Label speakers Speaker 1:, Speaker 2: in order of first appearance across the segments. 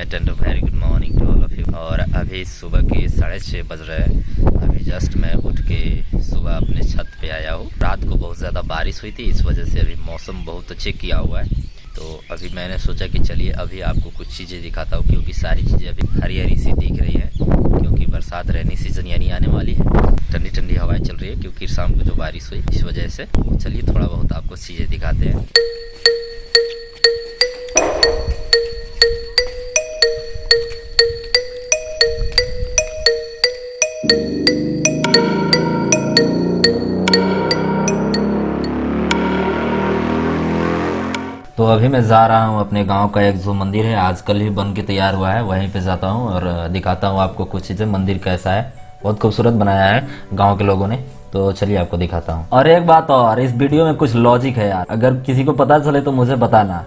Speaker 1: Event and very good morning to all of you. और अभी सुबह के 6:30 बज रहे हैं। अभी जस्ट मैं उठ के सुबह अपने छत पे आया हूँ। रात को बहुत ज़्यादा बारिश हुई थी, इस वजह से अभी मौसम बहुत अच्छे किया हुआ है। तो अभी मैंने सोचा कि चलिए अभी आपको कुछ चीज़ें दिखाता हूँ, क्योंकि सारी चीज़ें अभी हरी हरी सी दिख रही हैं, क्योंकि बरसात रहनी सीज़न यानी आने वाली है। ठंडी ठंडी हवाएं चल रही है, क्योंकि शाम को जो बारिश हुई इस वजह से। चलिए थोड़ा बहुत आपको चीज़ें दिखाते हैं। तो अभी मैं जा रहा हूँ अपने गांव का एक जो मंदिर है, आजकल ही बन के तैयार हुआ है, वहीं पे जाता हूँ और दिखाता हूँ आपको कुछ चीज़ें। मंदिर कैसा है, बहुत खूबसूरत बनाया है गांव के लोगों ने। तो चलिए आपको दिखाता हूँ। और एक बात और, इस वीडियो में कुछ लॉजिक है यार, अगर किसी को पता चले तो मुझे बताना।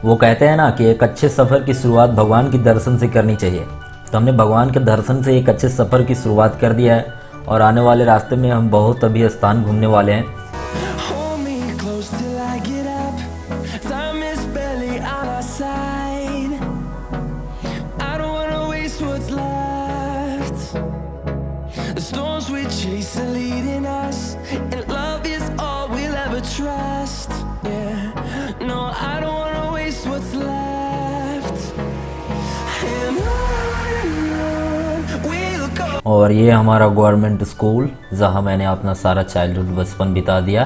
Speaker 1: वो कहते हैं ना कि एक अच्छे सफ़र की शुरुआत भगवान के दर्शन से करनी चाहिए। तो हमने भगवान के दर्शन से एक अच्छे सफ़र की शुरुआत कर दिया है, और आने वाले रास्ते में हम बहुत अभी स्थान घूमने वाले हैं।
Speaker 2: Hold me close till I get up. Time is barely on our side. I don't wanna waste what's left. The storms we chase are leading us, and love is all we'll ever trust. Yeah, no, I don't wanna waste what's left. And on we'll go.
Speaker 1: और ये हमारा government school, जहाँ मैंने अपना सारा childhood बचपन बिता दिया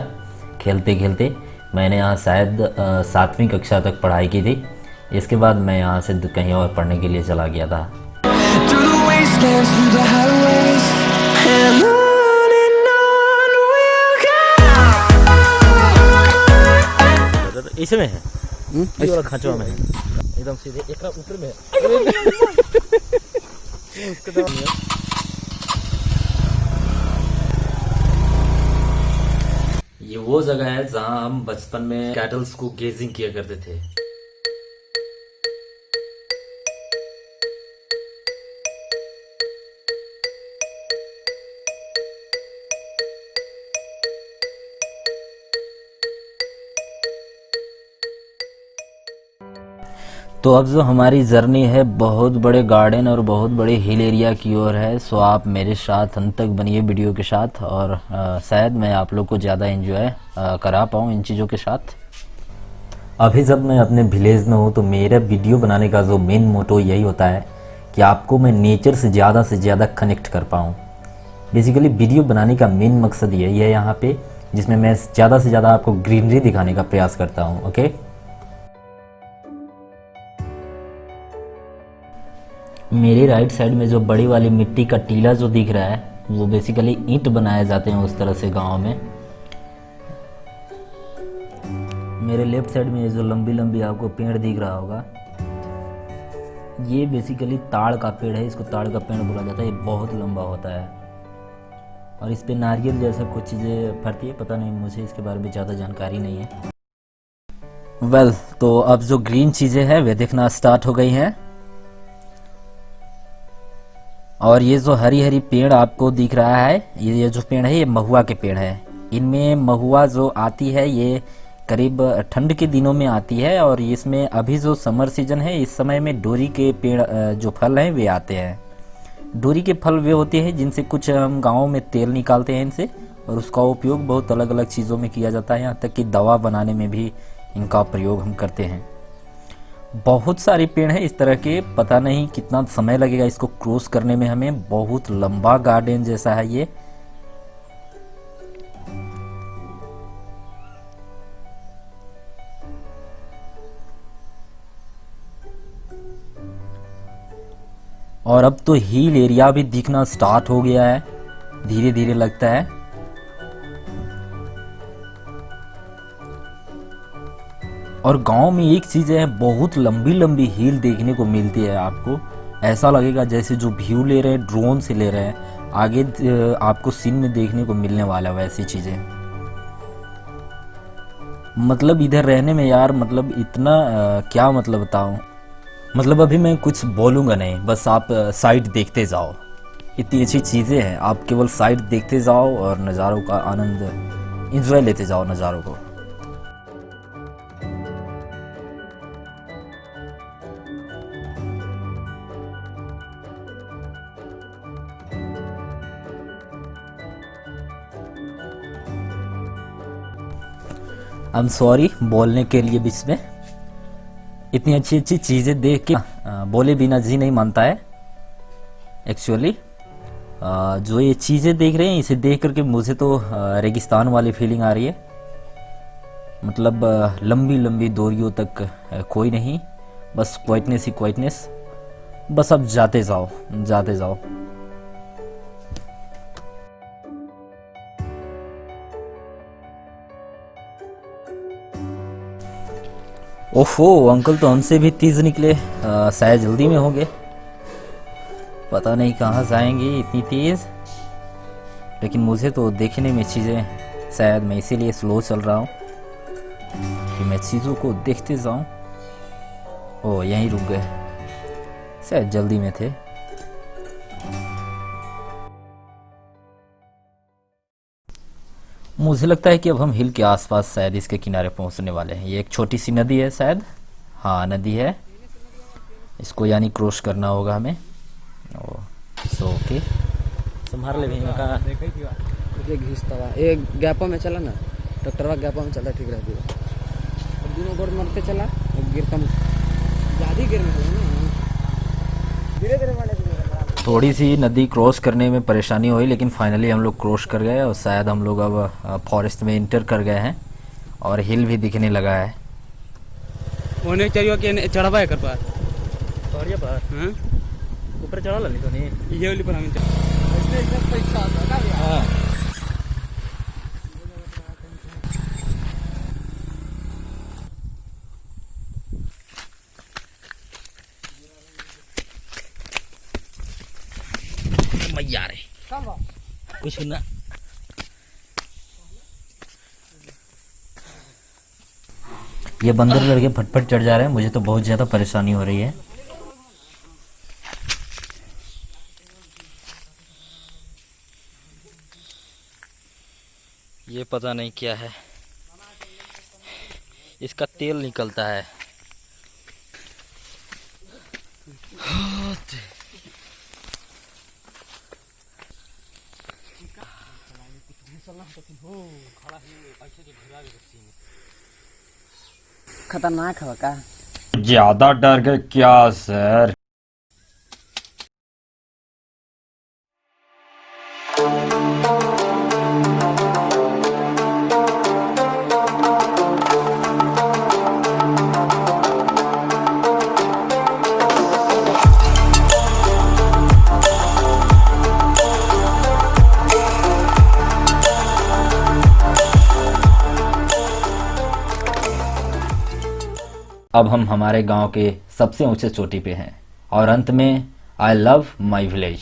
Speaker 1: खेलते खेलते। मैंने यहाँ शायद 7वीं कक्षा तक पढ़ाई की थी। इसके बाद मैं यहाँ से कहीं और पढ़ने के लिए चला गया था।
Speaker 2: Through the wastelands, through the highways, and on we'll go.
Speaker 3: इसमें है ये वाला खांचवा में है, एकदम सीधे एकरा ऊपर में है। उसके दाम है।
Speaker 1: ये वो जगह है जहाँ हम बचपन में कैटल्स को गेजिंग किया करते थे। तो अब जो हमारी जर्नी है बहुत बड़े गार्डन और बहुत बड़े हिल एरिया की ओर है। सो आप मेरे साथ अंत तक बनिए वीडियो के साथ, और शायद मैं आप लोग को ज़्यादा एंजॉय करा पाऊँ इन चीज़ों के साथ। अभी जब मैं अपने विलेज में हूँ तो मेरा वीडियो बनाने का जो मेन मोटो यही होता है कि आपको मैं नेचर से ज़्यादा कनेक्ट कर पाऊँ। बेसिकली वीडियो बनाने का मेन मकसद यही है यहाँ पे, जिसमें मैं ज़्यादा से ज़्यादा आपको ग्रीनरी दिखाने का प्रयास करता हूँ। ओके, मेरी राइट साइड में जो बड़ी वाली मिट्टी का टीला जो दिख रहा है, वो बेसिकली ईंट बनाए जाते हैं उस तरह से गांव में। मेरे लेफ्ट साइड में ये जो लंबी लंबी आपको पेड़ दिख रहा होगा, ये बेसिकली ताड़ का पेड़ है। इसको ताड़ का पेड़ बोला जाता है। ये बहुत लंबा होता है और इस पे नारियल जैसा कुछ चीज़ें फरती है, पता नहीं, मुझे इसके बारे में ज़्यादा जानकारी नहीं है। वेल, तो अब जो ग्रीन चीज़ें हैं वे दिखना स्टार्ट हो गई हैं, और ये जो हरी हरी पेड़ आपको दिख रहा है, ये जो पेड़ है ये महुआ के पेड़ है। इनमें महुआ जो आती है ये करीब ठंड के दिनों में आती है, और इसमें अभी जो समर सीजन है इस समय में डोरी के पेड़ जो फल हैं वे आते हैं। डोरी के फल वे होते हैं जिनसे कुछ हम गाँव में तेल निकालते हैं इनसे, और उसका उपयोग बहुत अलग अलग चीज़ों में किया जाता है, यहाँ तक कि दवा बनाने में भी इनका प्रयोग हम करते हैं। बहुत सारे पेड़ हैं इस तरह के, पता नहीं कितना समय लगेगा इसको क्रॉस करने में हमें। बहुत लंबा गार्डन जैसा है ये। और अब तो हिल एरिया भी दिखना स्टार्ट हो गया है, धीरे धीरे लगता है। और गांव में एक चीज है, बहुत लंबी लंबी हिल देखने को मिलती है आपको। ऐसा लगेगा जैसे जो व्यू ले रहे हैं ड्रोन से ले रहे हैं, आगे आपको सीन में देखने को मिलने वाला है वैसी चीजें। मतलब इधर रहने में यार मतलब इतना क्या मतलब बताऊं, मतलब अभी मैं कुछ बोलूँगा नहीं, बस आप साइड देखते जाओ। इतनी अच्छी चीज़ें हैं, आप केवल साइड देखते जाओ और नज़ारों का आनंद एंजॉय लेते जाओ नज़ारों को। आई एम सॉरी बोलने के लिए बीच में, इतनी अच्छी अच्छी चीज़ें देख के बोले बिना जी नहीं मानता है। एक्चुअली जो ये चीज़ें देख रहे हैं इसे देख करके मुझे तो रेगिस्तान वाली फीलिंग आ रही है। मतलब लंबी लंबी दूरियों तक कोई नहीं, बस क्वाइटनेस ही क्वाइटनेस। बस अब जाते जाओ जाते जाओ। ओफो, अंकल तो हमसे भी तेज निकले, शायद जल्दी में होंगे, पता नहीं कहाँ जाएंगे इतनी तेज। लेकिन मुझे तो देखने में चीज़ें, शायद मैं इसीलिए स्लो चल रहा हूँ कि मैं चीज़ों को देखते जाऊँ। ओ यहीं रुक गए, शायद जल्दी में थे। मुझे लगता है कि अब हम हिल के आसपास शायद इसके किनारे पहुंचने वाले हैं। ये एक छोटी सी नदी है शायद, हाँ नदी है, इसको यानी क्रॉस करना होगा हमें। सो ओके
Speaker 3: संभाल ले भैया का
Speaker 4: ये घिसता हुआ एक गैपों में चला ना, ट्रैक्टरवा गैपों में चला ठीक रहती है। और दोनों गोड़ मरते चला और गिरता ज़्यादा गिरने लगा ना, धीरे धीरे मारने।
Speaker 1: थोड़ी सी नदी क्रॉस करने में परेशानी हुई, लेकिन फाइनली हम लोग क्रॉस कर गए और शायद हम लोग अब फॉरेस्ट में इंटर कर गए हैं और हिल भी दिखने लगा है।
Speaker 4: होने चाहिए कि चढ़ावा है कर पार
Speaker 3: पहाड़िया पर
Speaker 4: हाँ
Speaker 3: ऊपर चढ़ा ला नहीं तो नहीं
Speaker 4: ये वाली पर हमें पैसा आता है।
Speaker 3: हाँ मैया रे कुछ ना।
Speaker 1: ये बंदर लड़के फटफट चढ़ जा रहे हैं, मुझे तो बहुत ज़्यादा परेशानी हो रही है।
Speaker 3: ये पता नहीं क्या है, इसका तेल निकलता है।
Speaker 4: खतरनाक है का।
Speaker 1: ज़्यादा डर गए क्या सर? अब हम हमारे गांव के सबसे ऊंचे चोटी पे हैं और अंत में आई लव माई विलेज।